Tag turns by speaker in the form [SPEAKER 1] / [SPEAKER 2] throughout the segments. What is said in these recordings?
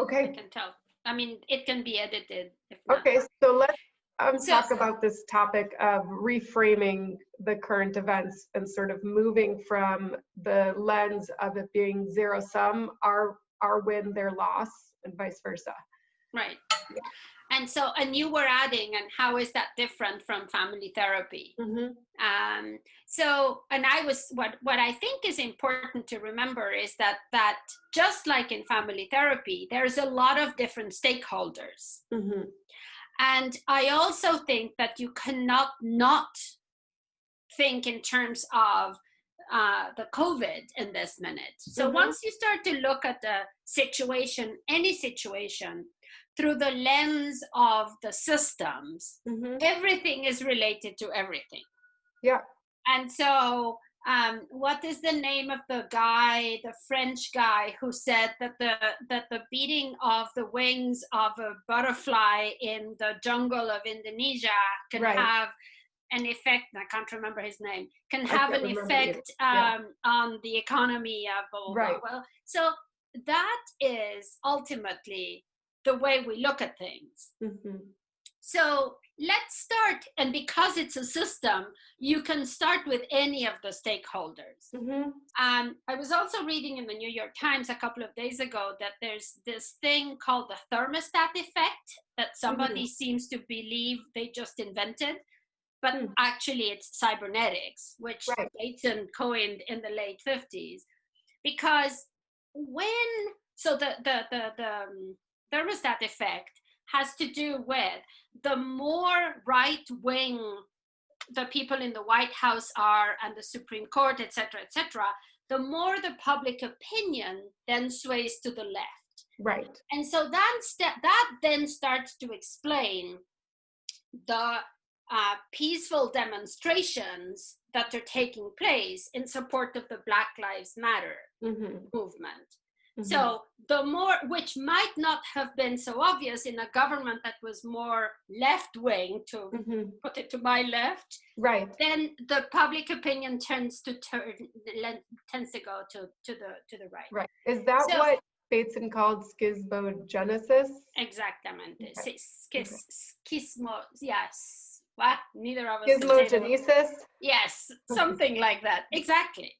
[SPEAKER 1] Okay.
[SPEAKER 2] I can tell. I mean, it can be edited if not.
[SPEAKER 1] Okay, so let's
[SPEAKER 2] So,
[SPEAKER 1] talk about this topic of reframing the current events and sort of moving from the lens of it being zero sum, our win, their loss, and vice versa.
[SPEAKER 2] right. And so, and you were adding, and how is that different from family therapy?
[SPEAKER 1] Mm-hmm.
[SPEAKER 2] So, and I was, what I think is important to remember is that just like in family therapy, there's a lot of different stakeholders.
[SPEAKER 1] Mm-hmm.
[SPEAKER 2] And I also think that you cannot not think in terms of the COVID in this minute. So
[SPEAKER 1] Mm-hmm.
[SPEAKER 2] once you start to look at the situation, any situation, through the lens of the systems,
[SPEAKER 1] Mm-hmm.
[SPEAKER 2] everything is related to everything.
[SPEAKER 1] Yeah.
[SPEAKER 2] And so, what is the name of the guy, the French guy, who said that the beating of the wings of a butterfly in the jungle of Indonesia can
[SPEAKER 1] Right.
[SPEAKER 2] have an effect? I can't remember his name. Can
[SPEAKER 1] I
[SPEAKER 2] have
[SPEAKER 1] can't
[SPEAKER 2] an
[SPEAKER 1] remember either.
[SPEAKER 2] effect
[SPEAKER 1] Yeah.
[SPEAKER 2] on the economy of blah, blah,
[SPEAKER 1] Right.
[SPEAKER 2] blah. Well, so that is ultimately the way we look at things.
[SPEAKER 1] Mm-hmm.
[SPEAKER 2] So let's start, and because it's a system, you can start with any of the stakeholders.
[SPEAKER 1] Mm-hmm.
[SPEAKER 2] I was also reading in the New York Times a couple of days ago that there's this thing called the thermostat effect that somebody seems to believe they just invented, but actually it's cybernetics, which
[SPEAKER 1] Right.
[SPEAKER 2] Bateson coined in the late 50s. Because so the thermostat effect has to do with the more right wing the people in the White House are and the Supreme Court, et cetera, the more the public opinion then sways to the left.
[SPEAKER 1] Right.
[SPEAKER 2] And so that then starts to explain the peaceful demonstrations that are taking place in support of the Black Lives Matter movement. Mm-hmm. So the more, which might not have been so obvious in a government that was more left-wing, to put it to my left,
[SPEAKER 1] right,
[SPEAKER 2] then the public opinion tends to go to the right.
[SPEAKER 1] Right. Is that what Bateson called schismogenesis?
[SPEAKER 2] Exactamente. Okay. Schismo, yes. What? Neither of us.
[SPEAKER 1] Schismogenesis?
[SPEAKER 2] Yes, something like that. Exactly.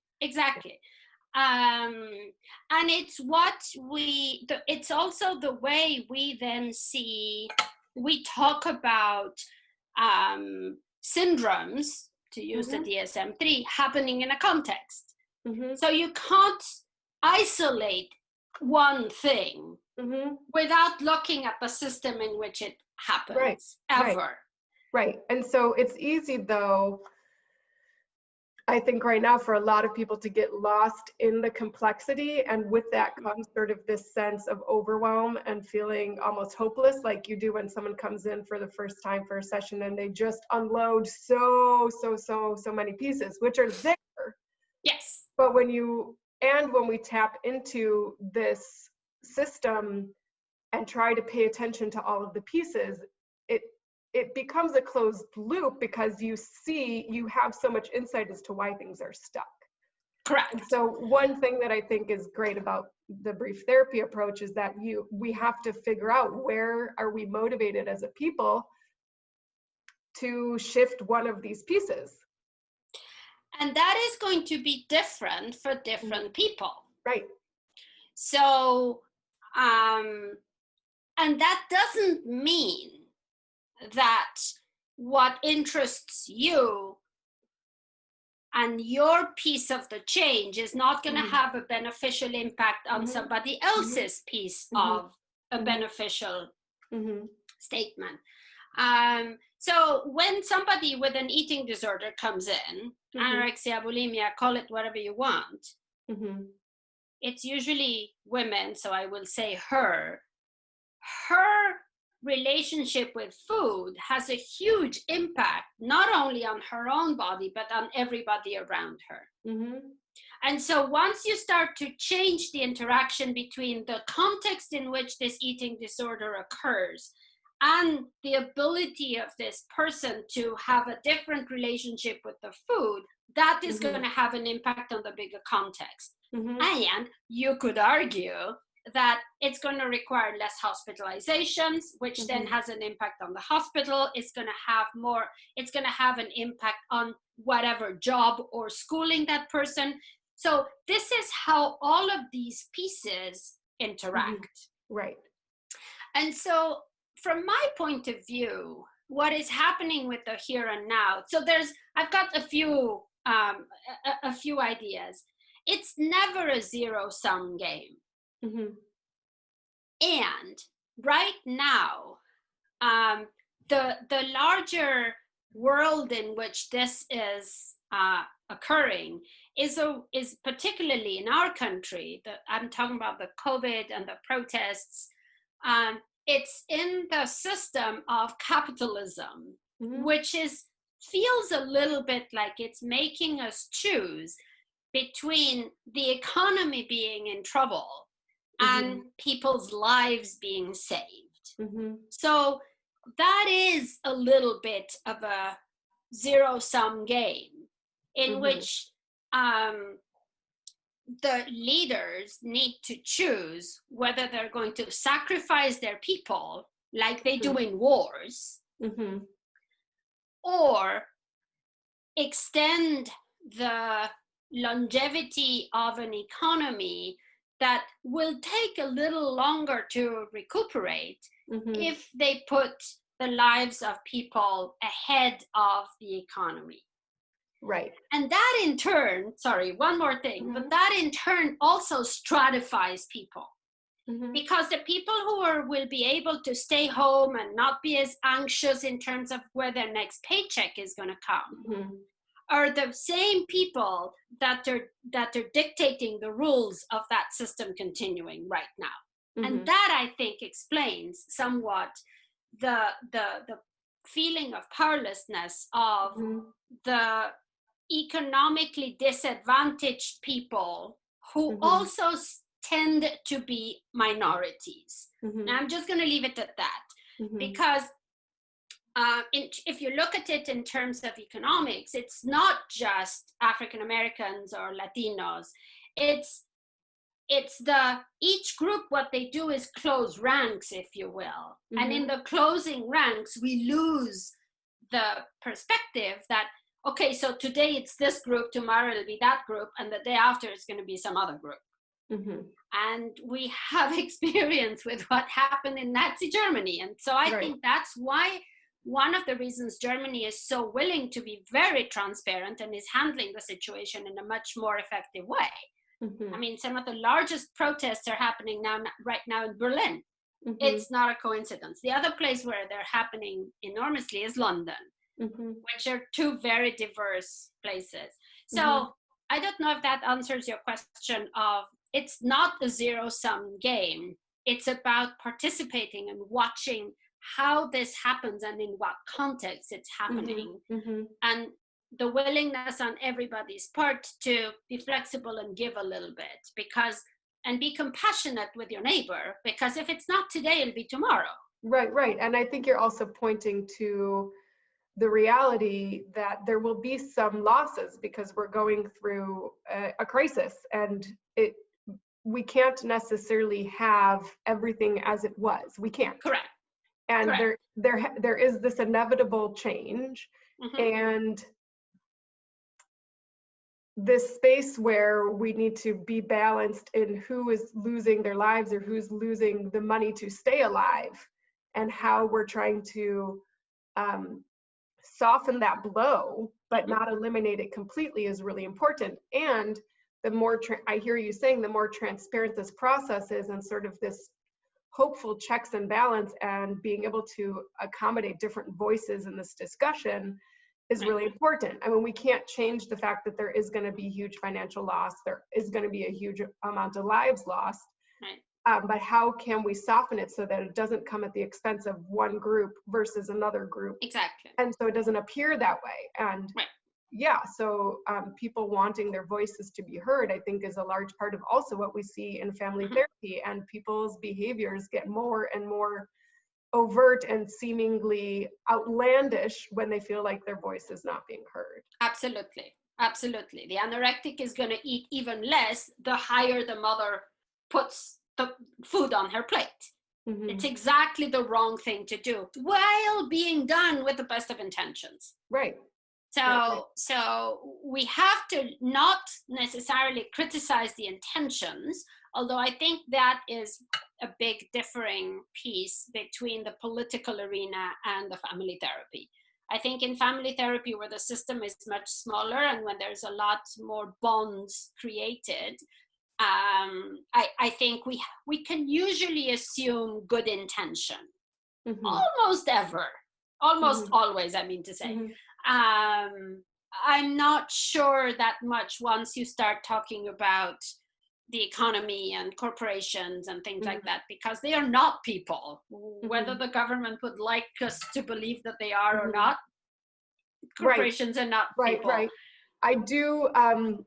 [SPEAKER 2] And it's it's also the way we then we talk about syndromes, to use the DSM-3, happening in a context. So you can't isolate one thing without looking at the system in which it happens, ever.
[SPEAKER 1] Right. And so it's easy, though, I think right now, for a lot of people to get lost in the complexity, and with that comes sort of this sense of overwhelm and feeling almost hopeless, like you do when someone comes in for the first time for a session and they just unload so many pieces, which are there.
[SPEAKER 2] Yes.
[SPEAKER 1] But when we tap into this system and try to pay attention to all of the pieces, it becomes a closed loop, because you have so much insight as to why things are stuck.
[SPEAKER 2] Correct.
[SPEAKER 1] And so one thing that I think is great about the brief therapy approach is that we have to figure out, where are we motivated as a people to shift one of these pieces.
[SPEAKER 2] And that is going to be different for different people.
[SPEAKER 1] Right.
[SPEAKER 2] So, and that doesn't mean that what interests you and your piece of the change is not going to have a beneficial impact on somebody else's piece of a beneficial statement. So when somebody with an eating disorder comes in, anorexia, bulimia, call it whatever you want, it's usually women, so I will say her relationship with food has a huge impact, not only on her own body, but on everybody around her. And so once you start to change the interaction between the context in which this eating disorder occurs and the ability of this person to have a different relationship with the food, that is going to have an impact on the bigger context. And you could argue that it's going to require less hospitalizations, which then has an impact on the hospital. It's going to have an impact on whatever job or schooling that person. So this is how all of these pieces interact.
[SPEAKER 1] Right.
[SPEAKER 2] And so from my point of view, what is happening with the here and now, so I've got a few ideas. It's never a zero-sum game. And right now, the larger world in which this is occurring is particularly in our country. I'm talking about the COVID and the protests. It's in the system of capitalism, which feels a little bit like it's making us choose between the economy being in trouble and people's lives being saved. So that is a little bit of a zero-sum game in which the leaders need to choose whether they're going to sacrifice their people like they do in wars, or extend the longevity of an economy that will take a little longer to recuperate if they put the lives of people ahead of the economy.
[SPEAKER 1] Right.
[SPEAKER 2] And that in turn, sorry, one more thing, but that in turn also stratifies people. Because the people who will be able to stay home and not be as anxious in terms of where their next paycheck is going to come are the same people that are dictating the rules of that system continuing right now. And that, I think, explains somewhat the feeling of powerlessness of the economically disadvantaged people who also tend to be minorities. Now, I'm just going to leave it at that, because if you look at it in terms of economics, it's not just African Americans or Latinos. It's each group, what they do is close ranks, if you will. And in the closing ranks, we lose the perspective that, okay, so today it's this group, tomorrow it'll be that group, and the day after it's going to be some other group. And we have experience with what happened in Nazi Germany. And so I think that's why one of the reasons Germany is so willing to be very transparent and is handling the situation in a much more effective way. I mean, some of the largest protests are happening right now in Berlin. It's not a coincidence. The other place where they're happening enormously is London, which are two very diverse places. So I don't know if that answers your question of, it's not a zero-sum game. It's about participating and watching how this happens and in what context it's happening. And the willingness on everybody's part to be flexible and give a little bit, and be compassionate with your neighbor, because if it's not today, it'll be tomorrow.
[SPEAKER 1] Right. And I think you're also pointing to the reality that there will be some losses because we're going through a crisis, and we can't necessarily have everything as it was. We can't.
[SPEAKER 2] Correct.
[SPEAKER 1] And there is this inevitable change, and this space where we need to be balanced in who is losing their lives or who's losing the money to stay alive, and how we're trying to soften that blow but not eliminate it completely is really important. And the more I hear you saying, the more transparent this process is, and sort of this hopeful checks and balance and being able to accommodate different voices in this discussion is really important. I mean, we can't change the fact that there is going to be huge financial loss. There is going to be a huge amount of lives lost. But how can we soften it so that it doesn't come at the expense of one group versus another group?
[SPEAKER 2] Exactly.
[SPEAKER 1] And so it doesn't appear that way. And so people wanting their voices to be heard, I think, is a large part of also what we see in family therapy, and people's behaviors get more and more overt and seemingly outlandish when they feel like their voice is not being heard.
[SPEAKER 2] Absolutely. The anorectic is going to eat even less the higher the mother puts the food on her plate.
[SPEAKER 1] Mm-hmm.
[SPEAKER 2] It's exactly the wrong thing to do while being done with the best of intentions.
[SPEAKER 1] Right.
[SPEAKER 2] So we have to not necessarily criticize the intentions, although I think that is a big differing piece between the political arena and the family therapy. I think in family therapy, where the system is much smaller and when there's a lot more bonds created, I think we can usually assume good intention,
[SPEAKER 1] Mm-hmm.
[SPEAKER 2] almost always, I mean to say.
[SPEAKER 1] Mm-hmm.
[SPEAKER 2] I'm not sure that much once you start talking about the economy and corporations and things like that, because they are not people. Whether the government would like us to believe that they are or not, corporations are not people.
[SPEAKER 1] Right. I do, and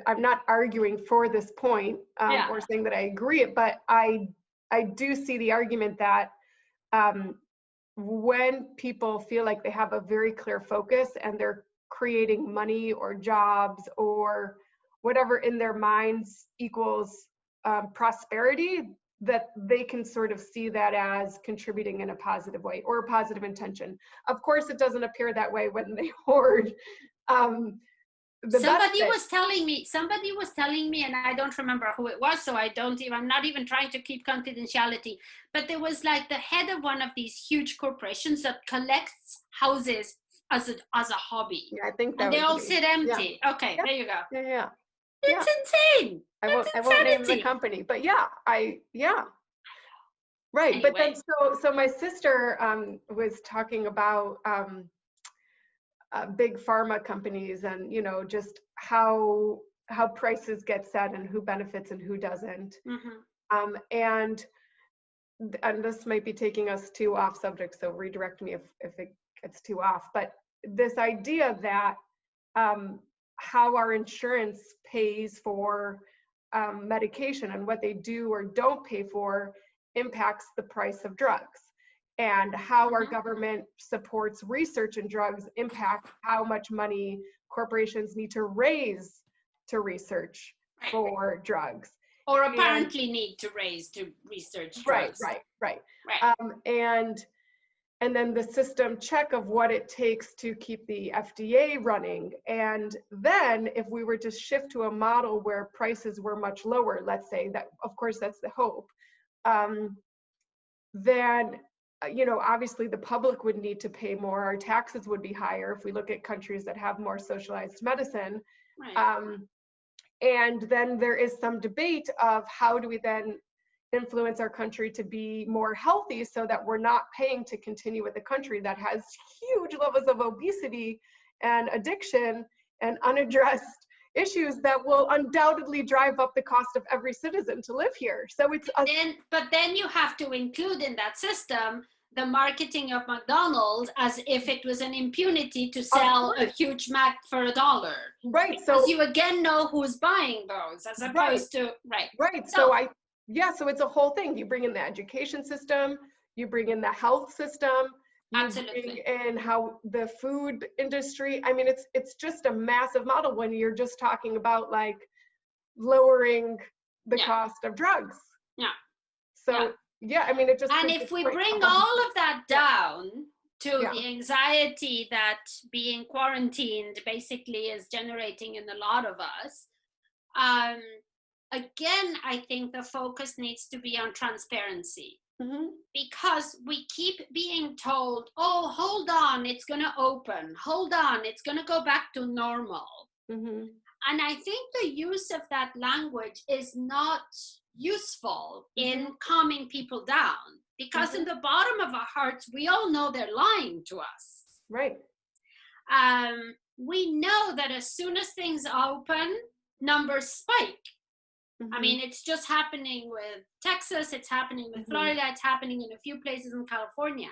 [SPEAKER 1] I'm not arguing for this point or saying that I agree, but I do see the argument that when people feel like they have a very clear focus and they're creating money or jobs or whatever in their minds equals prosperity, that they can sort of see that as contributing in a positive way or a positive intention. Of course, it doesn't appear that way when they hoard.
[SPEAKER 2] Somebody was telling me, and I don't remember who it was, so I'm not even trying to keep confidentiality, but there was like the head of one of these huge corporations that collects houses as a hobby.
[SPEAKER 1] Yeah, I think that
[SPEAKER 2] and they all sit empty.
[SPEAKER 1] Yeah.
[SPEAKER 2] Okay, there you go.
[SPEAKER 1] Yeah.
[SPEAKER 2] It's insane.
[SPEAKER 1] I won't name the company, but right. Anyway. But then so my sister was talking about big pharma companies and just how prices get set and who benefits and who doesn't. And this might be taking us too off subject, so redirect me if it gets too off, but this idea that how our insurance pays for medication and what they do or don't pay for impacts the price of drugs, and how our government supports research in drugs impact how much money corporations need to raise to research for drugs.
[SPEAKER 2] Or apparently need to raise to research drugs.
[SPEAKER 1] Right. And then the system check of what it takes to keep the FDA running. And then if we were to shift to a model where prices were much lower, let's say that, of course, that's the hope, then obviously the public would need to pay more. Our taxes would be higher if we look at countries that have more socialized medicine. And then there is some debate of how do we then influence our country to be more healthy so that we're not paying to continue with a country that has huge levels of obesity and addiction and unaddressed issues that will undoubtedly drive up the cost of every citizen to live here. So it's
[SPEAKER 2] but then you have to include in that system the marketing of McDonald's as if it was an impunity to sell a huge Mac for $1.
[SPEAKER 1] Right.
[SPEAKER 2] Because you again know who's buying those as opposed to
[SPEAKER 1] Right. So it's a whole thing. You bring in the education system, you bring in the health system, you bring in how the food industry. I mean, it's just a massive model when you're just talking about like lowering the cost of drugs. So I mean, it just.
[SPEAKER 2] And if we bring all of that down to the anxiety that being quarantined basically is generating in a lot of us, again, I think the focus needs to be on transparency. Because we keep being told, oh, hold on, it's going to open. Hold on, it's going to go back to normal. And I think the use of that language is not useful in calming people down, because in the bottom of our hearts, we all know they're lying to us.
[SPEAKER 1] Right.
[SPEAKER 2] We know that as soon as things open, numbers spike. I mean, it's just happening with Texas, it's happening with Florida, it's happening in a few places in California.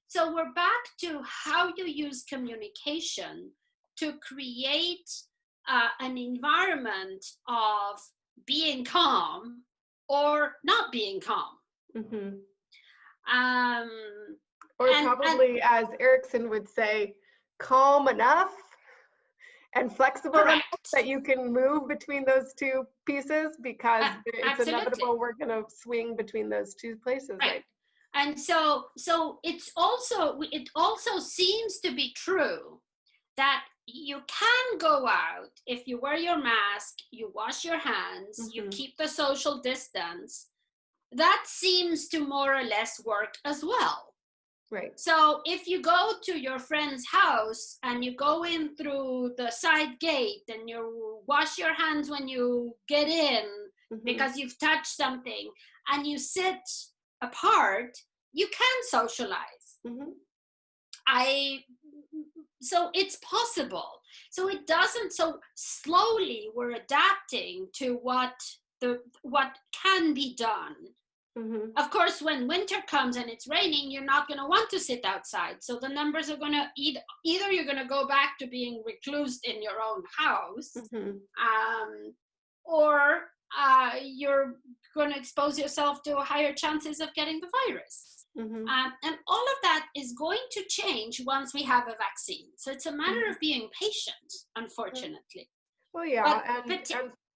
[SPEAKER 2] So we're back to how you use communication to create an environment of being calm or not being calm.
[SPEAKER 1] Or probably, as Erickson would say, calm enough and flexible enough
[SPEAKER 2] Correct.
[SPEAKER 1] that you can move between those two pieces, because it's
[SPEAKER 2] Absolutely.
[SPEAKER 1] inevitable we're going to swing between those two places, right?
[SPEAKER 2] And so it also seems to be true that you can go out if you wear your mask, you wash your hands, you keep the social distance. That seems to more or less work as well.
[SPEAKER 1] Right.
[SPEAKER 2] So if you go to your friend's house and you go in through the side gate and you wash your hands when you get in because you've touched something, and you sit apart, you can socialize. So it's possible. So it doesn't, so slowly we're adapting to what can be done. Of course, when winter comes and it's raining, you're not going to want to sit outside. So the numbers are going to either you're going to go back to being reclused in your own house, or you're going to expose yourself to higher chances of getting the virus. And all of that is going to change once we have a vaccine. So it's a matter of being patient, unfortunately.
[SPEAKER 1] Well, yeah, and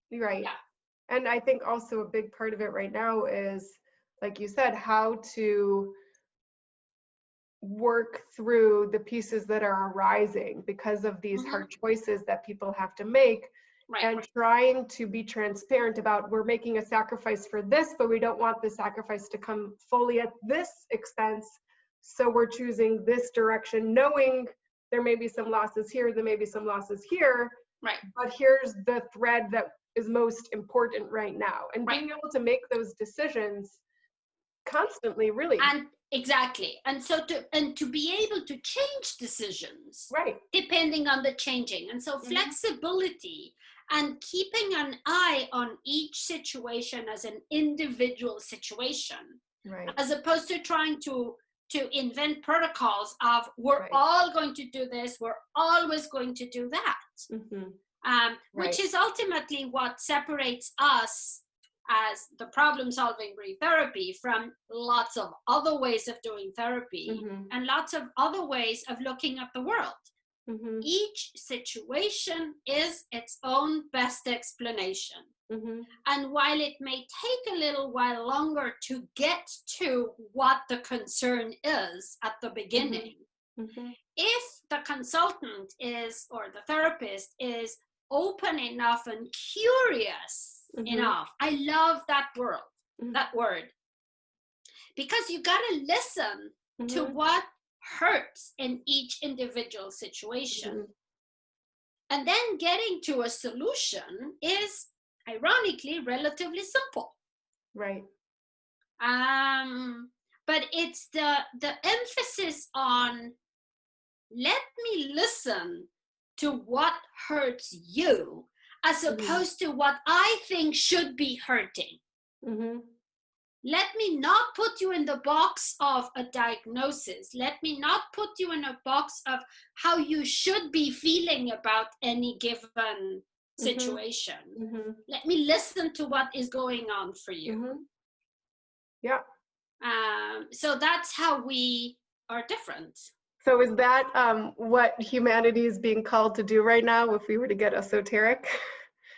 [SPEAKER 1] you're right. Yeah. And I think also a big part of it right now is, like you said, how to work through the pieces that are arising because of these hard choices that people have to make. And trying to be transparent about, we're making a sacrifice for this, but we don't want the sacrifice to come fully at this expense. So we're choosing this direction, knowing there may be some losses here, there may be some losses here, but here's the thread that is most important right now. And being able to make those decisions constantly, really.
[SPEAKER 2] And exactly. And so to be able to change decisions, depending on the changing. And so flexibility and keeping an eye on each situation as an individual situation, as opposed to trying to invent protocols of we're all going to do this, we're always going to do that, which is ultimately what separates us as the problem-solving breed therapy from lots of other ways of doing therapy and lots of other ways of looking at the world. Each situation is its own best explanation. And while it may take a little while longer to get to what the concern is at the beginning, if the consultant is, or the therapist is open enough and curious enough, I love that word, because you got to listen to what hurts in each individual situation. And then getting to a solution is, ironically, relatively simple. But it's the emphasis on, let me listen to what hurts you, as opposed to what I think should be hurting. Let me not put you in the box of a diagnosis. Let me not put you in a box of how you should be feeling about any given situation. Let me listen to what is going on for you. So that's how we are different.
[SPEAKER 1] So is that what humanity is being called to do right now, if we were to get esoteric?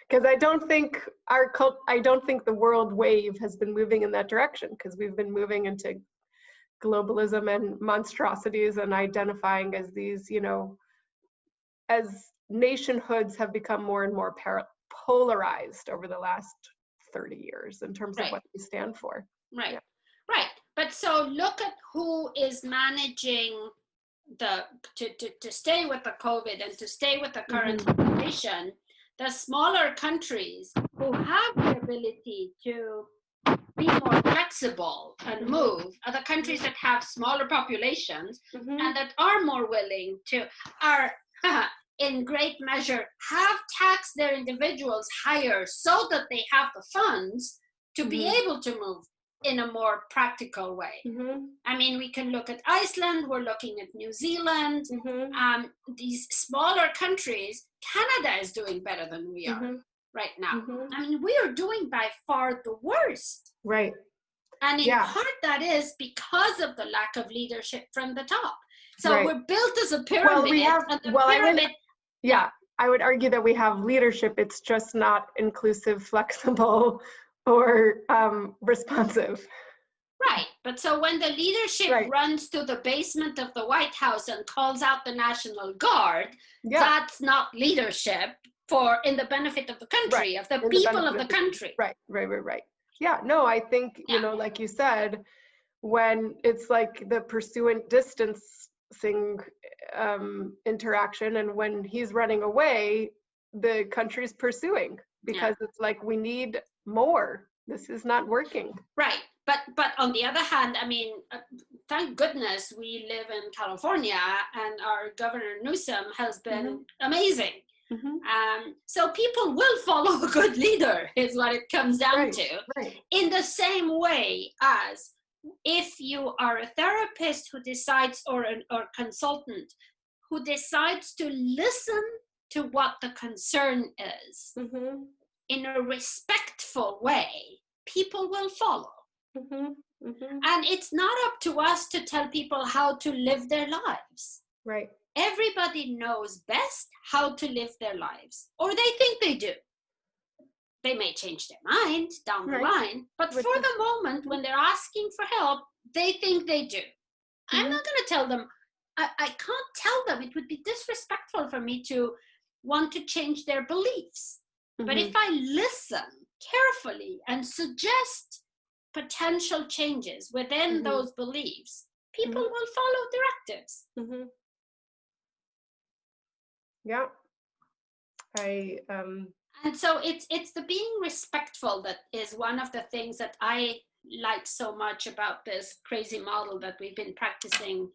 [SPEAKER 1] Because I don't think the world wave has been moving in that direction, because we've been moving into globalism and monstrosities and identifying as these, as nationhoods have become more and more polarized over the last 30 years in terms of what they stand for.
[SPEAKER 2] Right. But so look at who is managing to stay with the COVID and to stay with the current situation. The smaller countries who have the ability to be more flexible and move are the countries that have smaller populations and that are more willing to, are in great measure, have taxed their individuals higher so that they have the funds to be able to move in a more practical way. I mean, we can look at Iceland, we're looking at New Zealand, these smaller countries. Canada is doing better than we are right now. I mean, we are doing by far the worst. And in part that is because of the lack of leadership from the top. So we're built as a pyramid.
[SPEAKER 1] I would argue that we have leadership. It's just not inclusive, flexible, or responsive.
[SPEAKER 2] Right. But so when the leadership
[SPEAKER 1] Right.
[SPEAKER 2] runs to the basement of the White House and calls out the National Guard,
[SPEAKER 1] Yeah.
[SPEAKER 2] that's not leadership for in the benefit of the country, of the people of the country.
[SPEAKER 1] Right. Yeah, no, I think, you know, like you said, when it's like the pursuant distancing interaction, and when he's running away, the country's pursuing, because it's like, we need more. This is not working.
[SPEAKER 2] Right. But on the other hand, I mean, thank goodness we live in California, and our Governor Newsom has been amazing. So people will follow a good leader, is what it comes down to.
[SPEAKER 1] Right.
[SPEAKER 2] In the same way as if you are a therapist who decides, or consultant who decides to listen to what the concern is in a respectful way, people will follow. And it's not up to us to tell people how to live their lives.
[SPEAKER 1] Right.
[SPEAKER 2] Everybody knows best how to live their lives, or they think they do. They may change their mind down the line, but for the moment, when they're asking for help, they think they do. I'm not going to tell them, I can't tell them. It would be disrespectful for me to want to change their beliefs. But if I listen carefully and suggest potential changes within those beliefs, people will follow directives.
[SPEAKER 1] Yeah.
[SPEAKER 2] And so it's the being respectful that is one of the things that I like so much about this crazy model that we've been practicing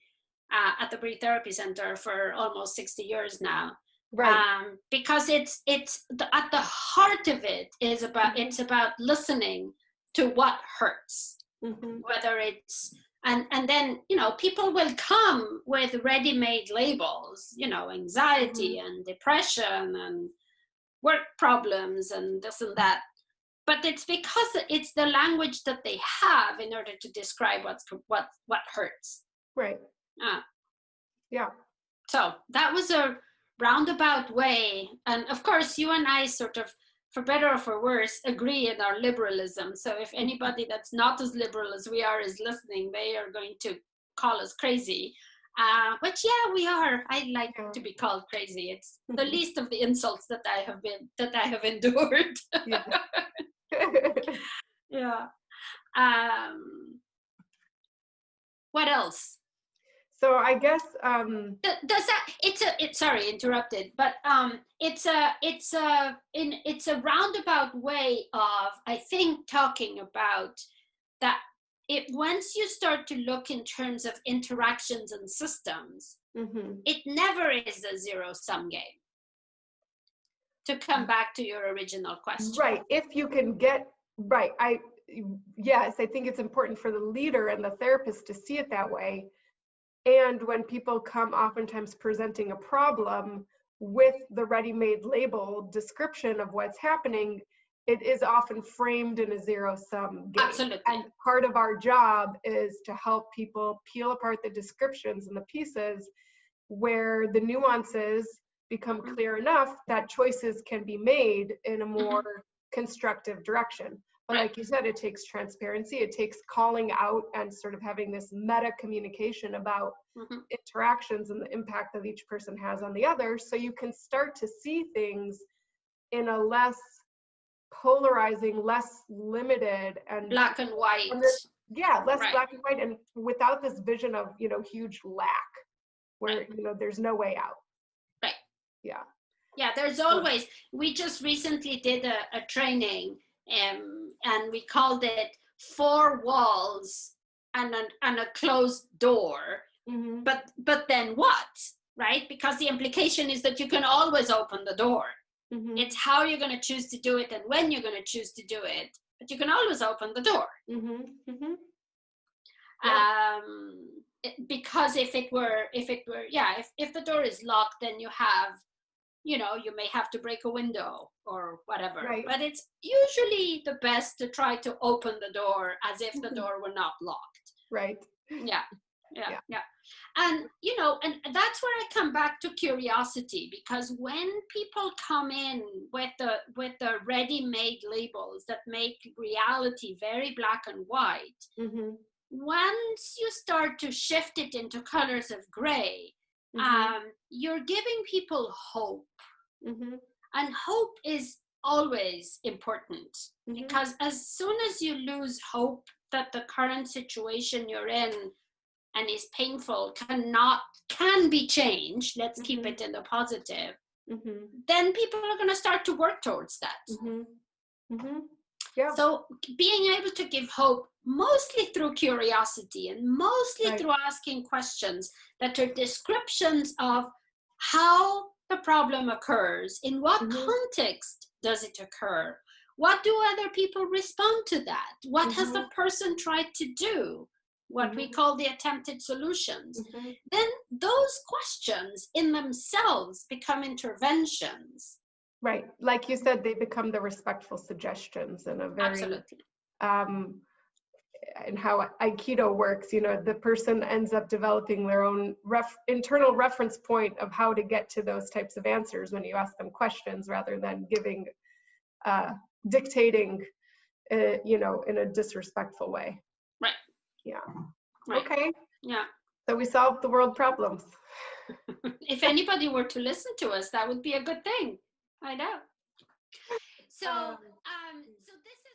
[SPEAKER 2] at the Breathe Therapy Center for almost 60 years now. Right. Because it's at the heart of it is about it's about listening to what hurts, whether it's and then, you know, people will come with ready-made labels, you know, anxiety and depression and work problems and this and that, but it's because it's the language that they have in order to describe what hurts.
[SPEAKER 1] Right. Yeah.
[SPEAKER 2] So that was a roundabout way, and of course you and I sort of, for better or for worse, agree in our liberalism. So if anybody that's not as liberal as we are is listening, they are going to call us crazy. Which, yeah, we are. I like to be called crazy. It's the least of the insults that I have endured. Yeah. What else?
[SPEAKER 1] So I guess
[SPEAKER 2] does that sorry, interrupted, but it's a roundabout way of, I think, talking about that. Once you start to look in terms of interactions and systems, it never is a zero-sum game. To come back to your original question.
[SPEAKER 1] Right. If you can get right, yes, I think it's important for the leader and the therapist to see it that way. And when people come oftentimes presenting a problem with the ready-made label description of what's happening, it is often framed in a zero-sum game.
[SPEAKER 2] Absolutely.
[SPEAKER 1] And part of our job is to help people peel apart the descriptions and the pieces where the nuances become clear enough that choices can be made in a more constructive direction. But like you said, it takes transparency. It takes calling out and sort of having this meta communication about interactions and the impact that each person has on the other, so you can start to see things in a less polarizing, less limited, and
[SPEAKER 2] black and white.
[SPEAKER 1] Less black and white, and without this vision of, you know, huge lack where, you know, there's no way out.
[SPEAKER 2] Right.
[SPEAKER 1] Yeah.
[SPEAKER 2] Yeah, there's always, we just recently did a training, and we called it 4 walls and a closed door. But then what, right? Because the implication is that you can always open the door. It's how you're going to choose to do it and when you're going to choose to do it, but you can always open the door. Because if the door is locked, then you have, you know, you may have to break a window or whatever. Right. But it's usually the best to try to open the door as if the door were not locked.
[SPEAKER 1] Right.
[SPEAKER 2] Yeah. Yeah. And and that's where I come back to curiosity, because when people come in with the ready-made labels that make reality very black and white,
[SPEAKER 1] Mm-hmm.
[SPEAKER 2] once you start to shift it into colors of gray, you're giving people hope. And hope is always important, because as soon as you lose hope that the current situation you're in and is painful can be changed, let's keep it in the positive, then people are going to start to work towards that.
[SPEAKER 1] Yeah.
[SPEAKER 2] So being able to give hope mostly through curiosity and mostly through asking questions that are descriptions of how the problem occurs, in what context does it occur, what do other people respond to that, what has the person tried to do, what we call the attempted solutions, then those questions in themselves become interventions.
[SPEAKER 1] Right. Like you said, they become the respectful suggestions in a very,
[SPEAKER 2] absolutely.
[SPEAKER 1] And how Aikido works, the person ends up developing their own internal reference point of how to get to those types of answers when you ask them questions, rather than dictating, in a disrespectful way.
[SPEAKER 2] Right.
[SPEAKER 1] Yeah.
[SPEAKER 2] Right.
[SPEAKER 1] Okay.
[SPEAKER 2] Yeah.
[SPEAKER 1] So we solved the world problems.
[SPEAKER 2] If anybody were to listen to us, that would be a good thing. I know. So this